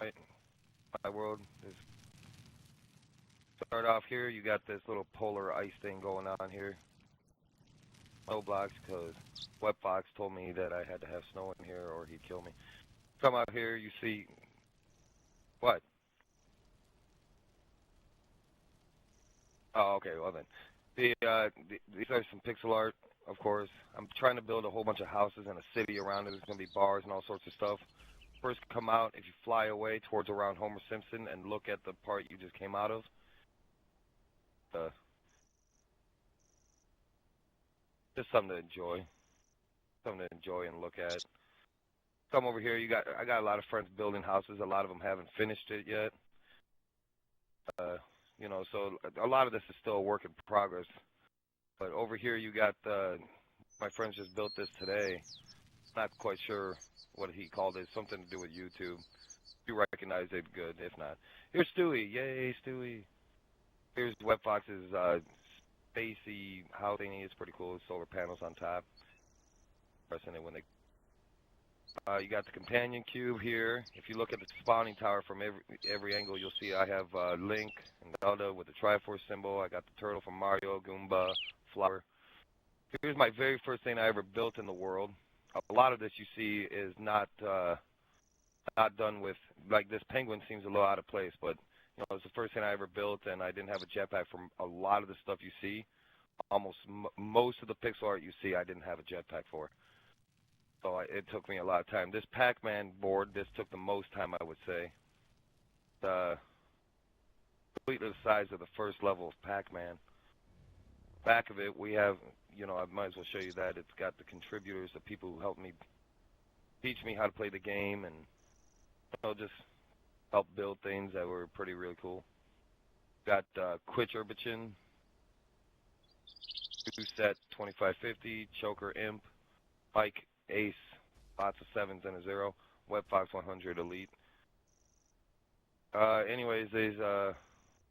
Right? My world is start off here. You got this little polar ice thing going on here. No blocks because Webfox told me that I had to have snow in here or he'd kill me. Come out here, you see what? Oh, okay. Well then, these are some pixel art, of course. I'm trying to build a whole bunch of houses and a city around it. There's gonna be bars and all sorts of stuff. First, come out if you fly away towards around Homer Simpson and look at the part you just came out of. Uh, just something to enjoy and look at. Come over here. I got a lot of friends building houses. A lot of them haven't finished it yet. So a lot of this is still a work in progress. But over here, you got my friends just built this today. Not quite sure what he called it. Something to do with YouTube. If you recognize it, good. If not, here's Stewie. Yay, Stewie. Here's Webfox's spacey house thingy. It's pretty cool. Solar panels on top. Pressing it when they. You got the companion cube here. If you look at the spawning tower from every angle, you'll see I have Link and Zelda with the Triforce symbol. I got the turtle from Mario, Goomba, Flower. Here's my very first thing I ever built in the world. A lot of this you see is not done with, like this penguin seems a little out of place, but it's the first thing I ever built, and I didn't have a jetpack for a lot of the stuff you see. Almost most of the pixel art you see, I didn't have a jetpack for. So it took me a lot of time. This Pac-Man board, this took the most time, I would say. Completely the size of the first level of Pac-Man. Back of it, we have, I might as well show you that. It's got the contributors, the people who helped me teach me how to play the game and, just help build things that were really cool. Got Quitch Urbichin, 2-set 2550, Choker Imp, Mike Ace, lots of 7s and a 0, Webfox 100 Elite. Anyways, there's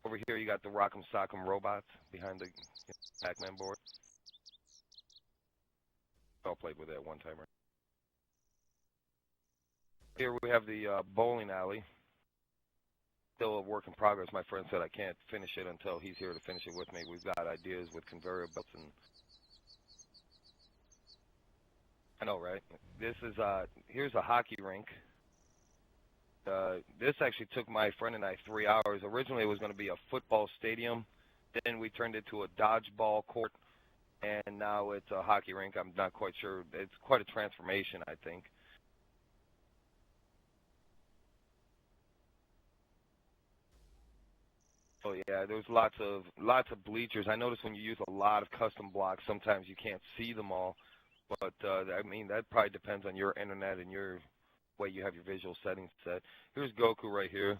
over here you got the Rock'em Sock'em robots behind the Pac-Man board. I played with that one timer. Here we have the bowling alley. Still a work in progress. My friend said I can't finish it until he's here to finish it with me. We've got ideas with conveyor belts and I know, right? This is here's a hockey rink. This actually took my friend and I 3 hours. Originally, it was going to be a football stadium. Then we turned it to a dodgeball court, and now it's a hockey rink. I'm not quite sure. It's quite a transformation, I think. Oh yeah, there's lots of bleachers. I noticed when you use a lot of custom blocks, sometimes you can't see them all. But I mean, that probably depends on your internet and your way you have your visual settings set. Here's Goku right here.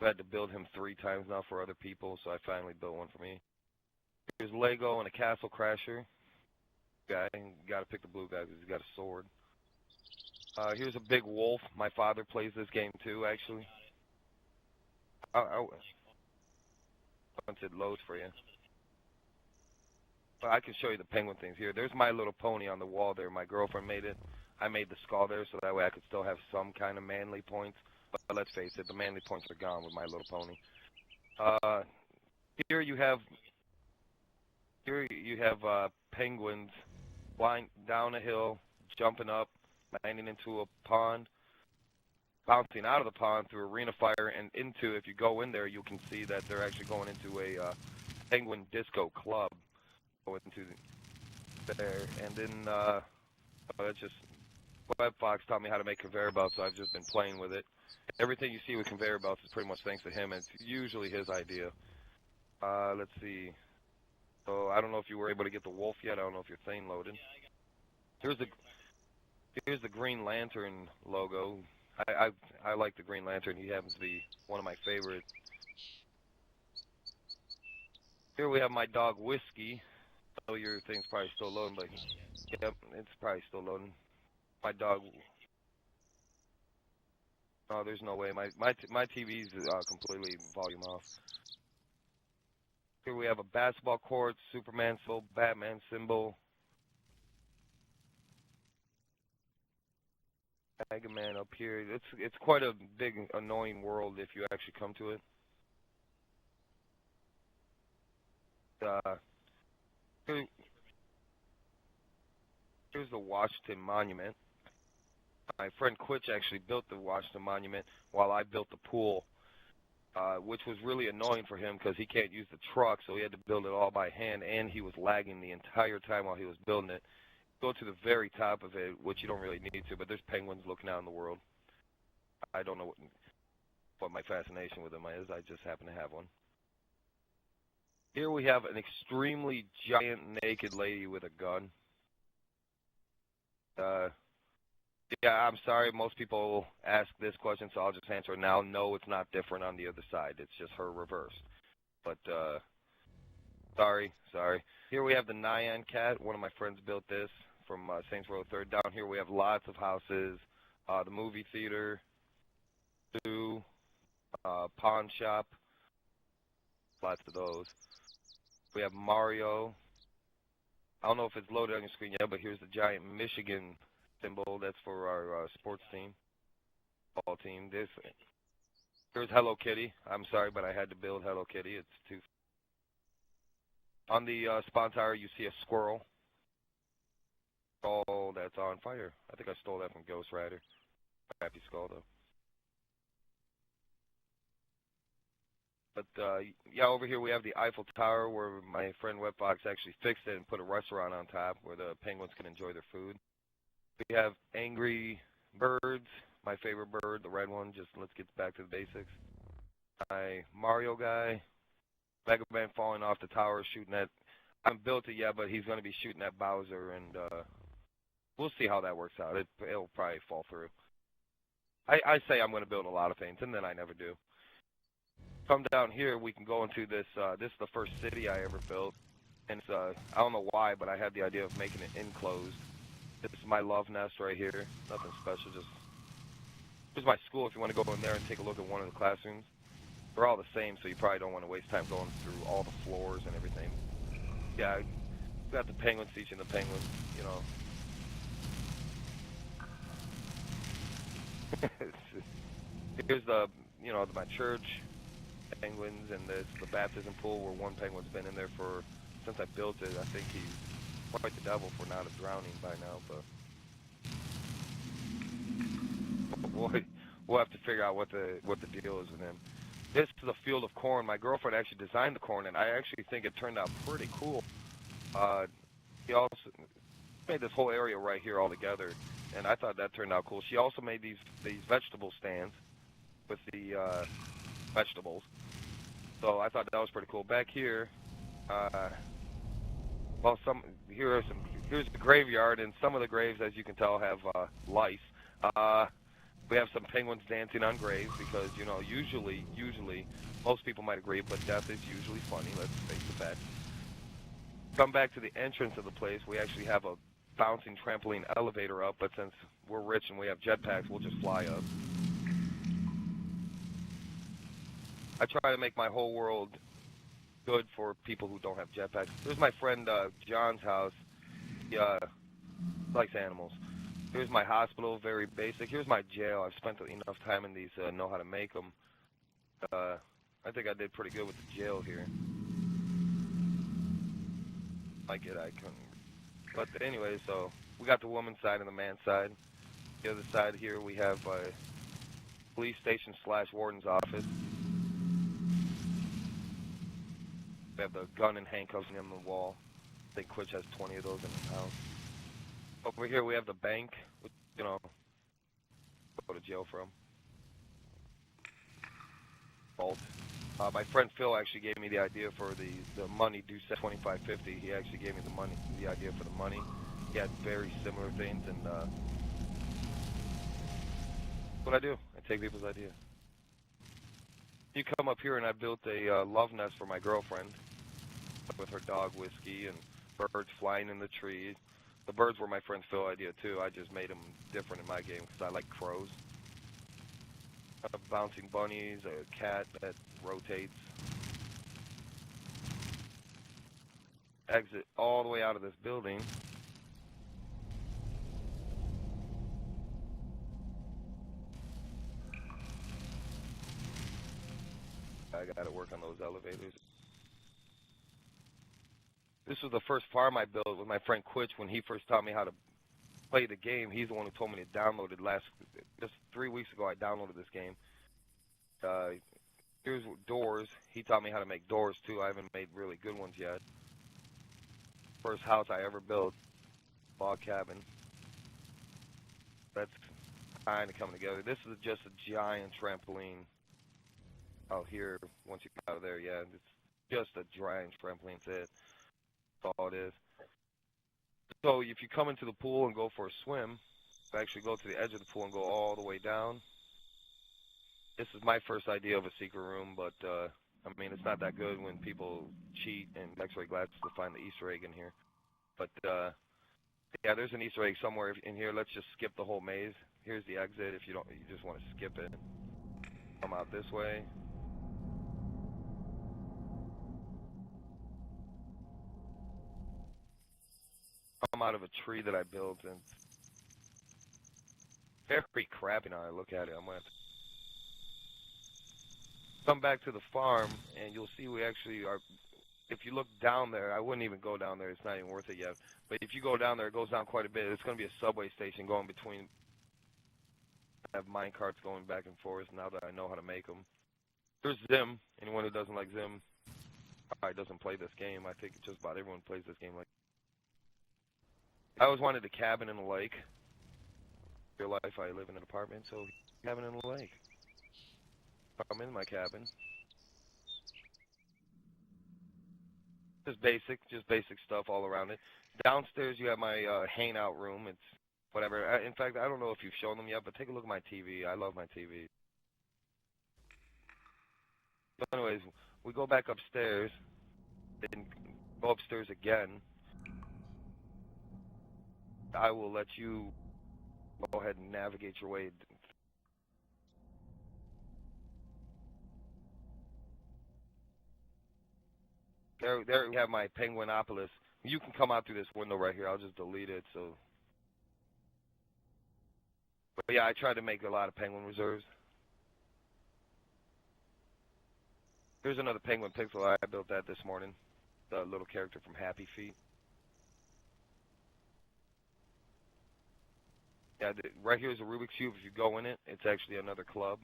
I had to build him 3 times now for other people, so I finally built one for me. Here's Lego and a Castle Crasher guy. You got to pick the blue guy because he's got a sword. Here's a big wolf. My father plays this game too, actually. Once it loads for you. But I can show you the penguin things here. There's My Little Pony on the wall there. My girlfriend made it. I made the skull there so that way I could still have some kind of manly points. But let's face it, the manly points are gone with My Little Pony. Here you have penguins flying down a hill, jumping up, landing into a pond, bouncing out of the pond through arena fire and into. If you go in there, you can see that they're actually going into a penguin disco club. Go into there, and then that's just Webfox taught me how to make conveyor belts, so I've just been playing with it. Everything you see with conveyor belts is pretty much thanks to him, and it's usually his idea. Let's see. So I don't know if you were able to get the wolf yet. I don't know if your thing loaded. Here's the Green Lantern logo. I like the Green Lantern. He happens to be one of my favorites. Here we have my dog Whiskey. I know your thing's probably still loading, but yep, it's probably still loading. My dog. Oh, there's no way. My TV's completely volume off. Here we have a basketball court, Superman symbol, Batman symbol. Mega Man up here. It's quite a big, annoying world if you actually come to it. Uh, here, here's the Washington Monument. My friend Quitch actually built the Washington Monument while I built the pool, which was really annoying for him because he can't use the truck, so he had to build it all by hand, and he was lagging the entire time while he was building it. Go to the very top of it, which you don't really need to, but there's penguins looking out in the world. I don't know what my fascination with them is. I just happen to have one. Here we have an extremely giant naked lady with a gun. Yeah, I'm sorry. Most people ask this question, so I'll just answer it now. No, it's not different on the other side. It's just her reversed. But, sorry. Here we have the Nyan cat. One of my friends built this from Saints Row 3rd. Down here we have lots of houses, the movie theater, zoo, pawn shop, lots of those. We have Mario. I don't know if it's loaded on your screen yet, but here's the giant Michigan symbol. That's for our sports team, ball team. Here's Hello Kitty. I'm sorry, but I had to build Hello Kitty. It's too. On the spawn tower, you see a squirrel. Oh, that's on fire. I think I stole that from Ghost Rider. Happy Skull, though. But, yeah, over here we have the Eiffel Tower where my friend Webfox actually fixed it and put a restaurant on top where the penguins can enjoy their food. We have Angry Birds, my favorite bird, the red one. Just let's get back to the basics. My Mario guy, Mega Man falling off the tower, shooting at. I haven't built it yet, but he's going to be shooting at Bowser, and we'll see how that works out. It'll probably fall through. I say I'm going to build a lot of things, and then I never do. Come down here, we can go into this. This is the first city I ever built, and it's, I don't know why, but I had the idea of making it enclosed. This is my love nest right here. Nothing special, just here's my school if you want to go in there and take a look at one of the classrooms. They're all the same, so you probably don't want to waste time going through all the floors and everything. Yeah, we got the penguins teaching the penguins, you know. Here's the, you know, my church, penguins, and this the baptism pool where one penguin's been in there for since I built it. I think he's quite the devil for not drowning by now, but we'll have to figure out what the deal is with him. This is a field of corn. My girlfriend actually designed the corn, and I actually think it turned out pretty cool. He also made this whole area right here all together, and I thought that turned out cool. She also made these vegetable stands with the vegetables, so I thought that was pretty cool. Back here, well, here's the graveyard, and some of the graves, as you can tell, have lice. We have some penguins dancing on graves because, you know, usually, most people might agree, but death is usually funny, let's face the fact. Come back to the entrance of the place, we actually have a bouncing trampoline elevator up, but since we're rich and we have jetpacks, we'll just fly up. I try to make my whole world good for people who don't have jetpacks. Here's my friend John's house. He likes animals. Here's my hospital, very basic. Here's my jail. I've spent enough time in these to know how to make them. I think I did pretty good with the jail here. I couldn't. But anyway, so we got the woman's side and the man's side. The other side here we have a police station / warden's office. We have the gun and handcuffs on the wall. I think Quitch has 20 of those in his house. Over here we have the bank, which, you know, go to jail from. Vault. My friend Phil actually gave me the idea for the money due set $25.50. He actually gave me the idea for the money. He had very similar things, and what I do, I take people's ideas. You come up here, and I built a love nest for my girlfriend with her dog Whiskey and birds flying in the trees. The birds were my friend Phil's idea too. I just made them different in my game because I like crows. Bouncing bunnies, a cat that rotates. Exit all the way out of this building. I got to work on those elevators. This was the first farm I built with my friend Quitch when he first taught me how to play the game. He's the one who told me to download it just 3 weeks ago. I downloaded this game. Here's doors. He taught me how to make doors too. I haven't made really good ones yet. First house I ever built, log cabin. That's kind of coming together. This is just a giant trampoline out here. Once you get out of there, yeah, it's just a giant trampoline. That's it. That's all it is. So if you come into the pool and go for a swim, you actually go to the edge of the pool and go all the way down. This is my first idea of a secret room, but I mean, it's not that good when people cheat and X-ray glasses to find the Easter egg in here. But yeah, there's an Easter egg somewhere in here. Let's just skip the whole maze. Here's the exit if you just want to skip it. Come out this way. Come out of a tree that I built, and it's very crappy now I look at it. I'm going to come back to the farm, and you'll see we actually are. If you look down there, I wouldn't even go down there. It's not even worth it yet. But if you go down there, it goes down quite a bit. It's going to be a subway station going between. I have mine carts going back and forth now that I know how to make them. There's Zim. Anyone who doesn't like Zim probably doesn't play this game. I think just about everyone plays this game. Like, I always wanted a cabin in a lake. In real life, I live in an apartment, so cabin in a lake. I'm in my cabin. Just basic stuff all around it. Downstairs, you have my hangout room. It's whatever. In fact, I don't know if you've shown them yet, but take a look at my TV. I love my TV. But anyways, we go back upstairs, then go upstairs again. I will let you go ahead and navigate your way. There we have my Penguinopolis. You can come out through this window right here. I'll just delete it. So, but yeah, I tried to make a lot of penguin reserves. Here's another penguin pixel. I built that this morning. The little character from Happy Feet. Yeah, right here is a Rubik's Cube. If you go in it, it's actually another club.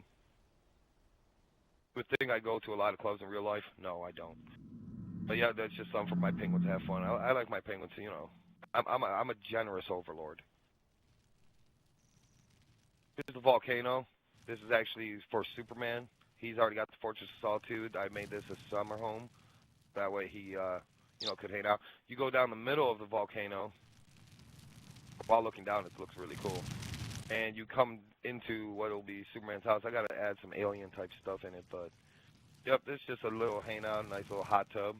Good thing I go to a lot of clubs in real life? No, I don't. But yeah, that's just something for my penguins to have fun. I like my penguins, you know. I'm a generous overlord. This is the volcano. This is actually for Superman. He's already got the Fortress of Solitude. I made this a summer home. That way he, you know, could hang out. You go down the middle of the volcano. While looking down, it looks really cool. And you come into what will be Superman's house. I got to add some alien type stuff in it, but yep, this is just a little hangout, nice little hot tub.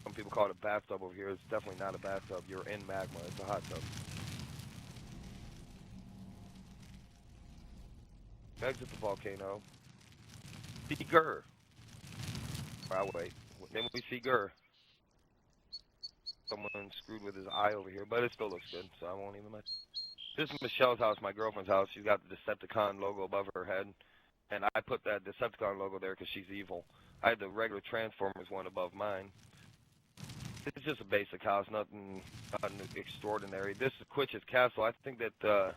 Some people call it a bathtub over here. It's definitely not a bathtub. You're in magma. It's a hot tub. Exit the volcano. See Gur. I'll wait. Then we see Gur. Someone screwed with his eye over here, but it still looks good, so I won't even mess. This is Michelle's house, my girlfriend's house. She's got the Decepticon logo above her head, and I put that Decepticon logo there because she's evil. I had the regular Transformers one above mine. It's just a basic house, nothing extraordinary. This is Quitch's castle. I think that,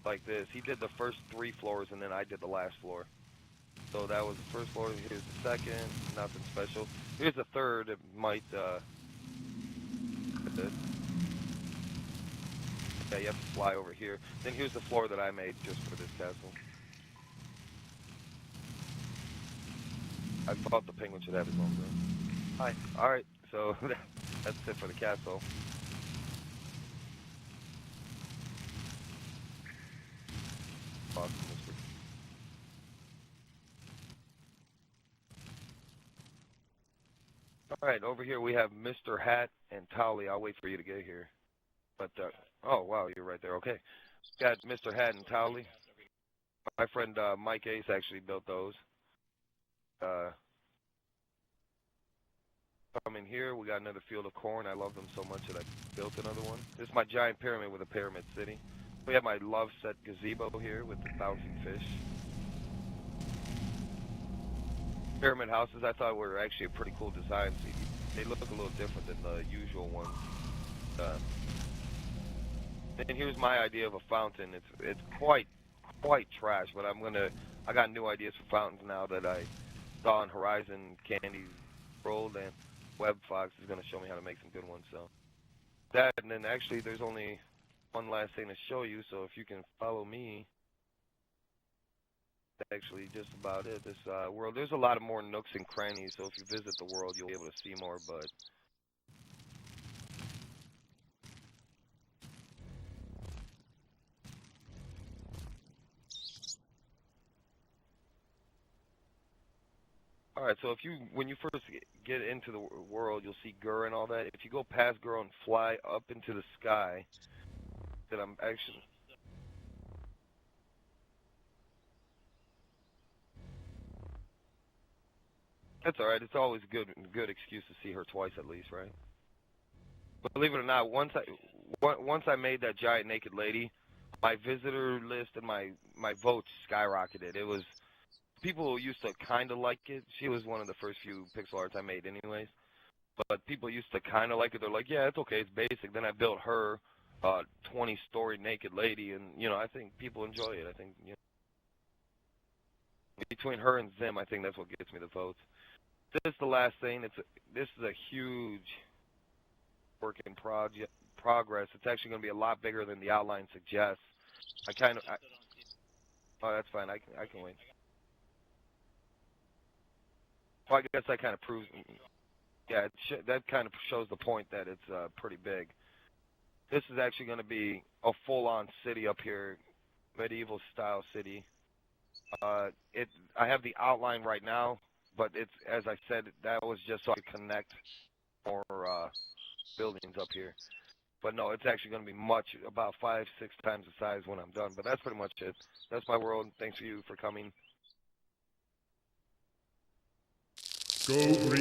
like this, he did the first 3 floors, and then I did the last floor. So that was the first floor. Here's the second. Nothing special. Here's the third. It might, yeah, you have to fly over here. Then here's the floor that I made just for this castle. I thought the penguin should have his own room. Hi. Alright, so that's it for the castle. Awesome. Alright, over here we have Mr. Hat and Tolly. I'll wait for you to get here. But, oh, wow, you're right there. Okay. Got Mr. Hat and Tolly. My friend Mike Ace actually built those. Come in here. We got another field of corn. I love them so much that I built another one. This is my giant pyramid with a pyramid city. We have my love set gazebo here with the bouncing fish. pyramid houses I thought were actually a pretty cool design. They look a little different than the usual ones. And here's my idea of a fountain. It's quite trash, but I got new ideas for fountains now that I saw on Horizon Candy's World, and WebFox is going to show me how to make some good ones. So that, and then actually there's only one last thing to show you. So if you can follow me, that's actually just about it. This world, there's a lot of more nooks and crannies. So if you visit the world, you'll be able to see more. But all right, so when you first get into the world, you'll see Gur and all that. If you go past Gur and fly up into the sky, that I'm actually... That's all right. It's always a good excuse to see her twice at least, right? But believe it or not, once I made that giant naked lady, my visitor list and my votes skyrocketed. It was people used to kind of like it. She was one of the first few pixel arts I made, anyways. But people used to kind of like it. They're like, yeah, it's okay, it's basic. Then I built her 20-story naked lady, and I think people enjoy it. I think between her and Zim, I think that's what gets me the votes. This is the last thing. This is a huge work in progress. It's actually going to be a lot bigger than the outline suggests. Oh, that's fine. I can wait. Well, I guess that kind of proves. Yeah, that kind of shows the point that it's pretty big. This is actually going to be a full-on city up here, medieval-style city. I have the outline right now, but it's, as I said, that was just so I could connect more buildings up here. But no, it's actually going to be about 5-6 times the size when I'm done. But that's pretty much it. That's my world. Thanks for coming. Go green.